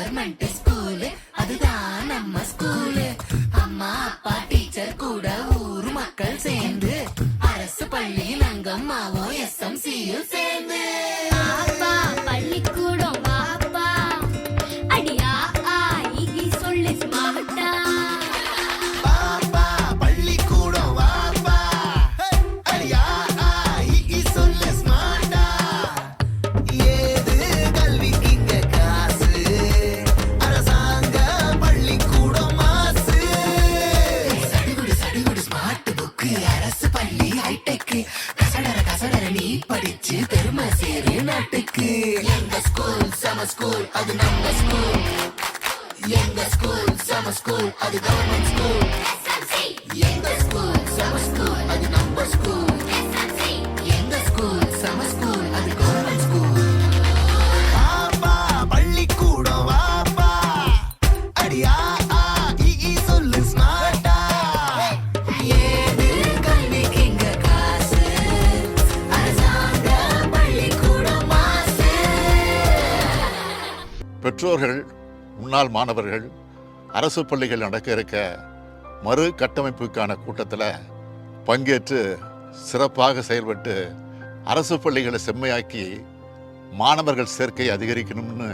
Government school, அதுதான் நம்ம school. அம்மா அப்பா டீச்சர் கூட ஊரு மக்கள் சேர்ந்து அரசு பள்ளியில் அங்கம்மாவும் SMCயும் சேர்ந்து அப்பா பள்ளிக்கூடம் வாப்பா, அடியா ஆகி சொல்லு ஸ்மார்ட்டா. பாப்பா பள்ளிக்கூடம் வாப்பா, அடியா ஆகி சொல்லு ஸ்மார்ட்டா. ஏது கல்விக்கு இங்க காசு, அரசாங்க பள்ளிக்கூடம் மாசு. சடுகுடு சடுகுடு ஸ்மார்ட் புக்கு, அரசு பள்ளி ஹைடெக். கசடர நீ படிச்சு பெருமை சேரு நாட்டுக்கு. எங்க ஸ்கூல் சம ஸ்கூல், அது நம்ம ஸ்கூல். எங்க ஸ்கூல் சம ஸ்கூல், அது கவர்மெண்ட் ஸ்கூல். எங்க ஸ்கூல் சம ஸ்கூல், அது நம்ம ஸ்கூல். எங்க ஸ்கூல் சம ஸ்கூல், அது கவர்மெண்ட் ஸ்கூல். பாப்பா பள்ளிக்கூடம் வாப்பா, அடியா ஆகி சொல்லு ஸ்மார்ட்டா. ஏது கல்விக்கு இங்க காசு, அரசாங்க பள்ளிக்கூடம் மாசு. பெற்றோர்கள், முன்னாள் மாணவர்கள், அரசு பள்ளிகள் நடக்க இருக்க மறு கட்டமைப்புக்கான கூட்டத்தில் பங்கேற்று சிறப்பாக செயல்பட்டு அரசு பள்ளிகளை செம்மையாக்கி மாணவர்கள் சேர்க்கை அதிகரிக்கணும்னு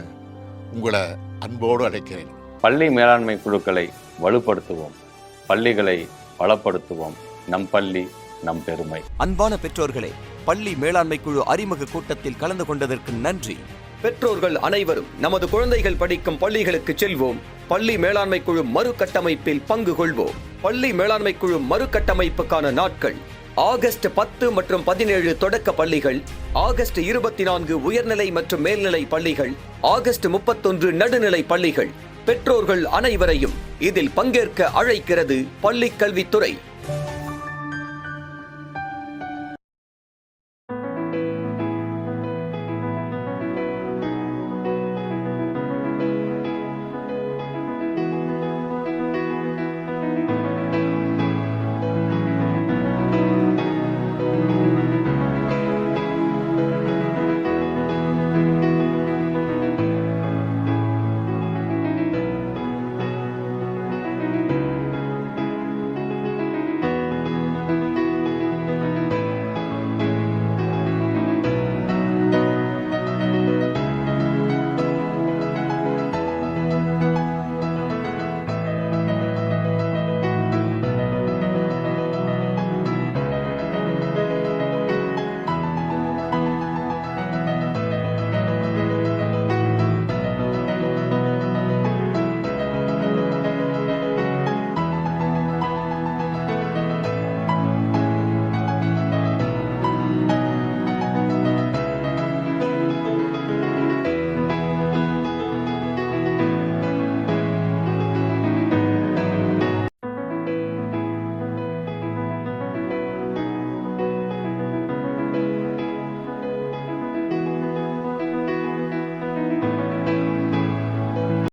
உங்களை அன்போடு அழைக்கிறேன். பள்ளி மேலாண்மை குழுக்களை வலுப்படுத்துவோம், பள்ளிகளை பலப்படுத்துவோம். நம் பள்ளி நம் பெருமை. அன்பான பெற்றோர்களே, பள்ளி மேலாண்மை குழு அறிமுக கூட்டத்தில் கலந்து கொண்டதற்கு நன்றி. பெற்றோர்கள் அனைவரும் நமது குழந்தைகள் படிக்கும் பள்ளிகளுக்கு செல்வோம். பள்ளி மேலாண்மை குழு மறுகட்டமைப்பில் பங்கு கொள்வோம். பள்ளி மேலாண்மை குழு மறுகட்டமைப்புக்கான நாட்கள்: ஆகஸ்ட் 10 மற்றும் 17 தொடக்க பள்ளிகள், ஆகஸ்ட் 24 உயர்நிலை மற்றும் மேல்நிலை பள்ளிகள், ஆகஸ்ட் 31 நடுநிலை பள்ளிகள். பெற்றோர்கள் அனைவரையும் இதில் பங்கேற்க அழைக்கிறது பள்ளிக் கல்வித்துறை.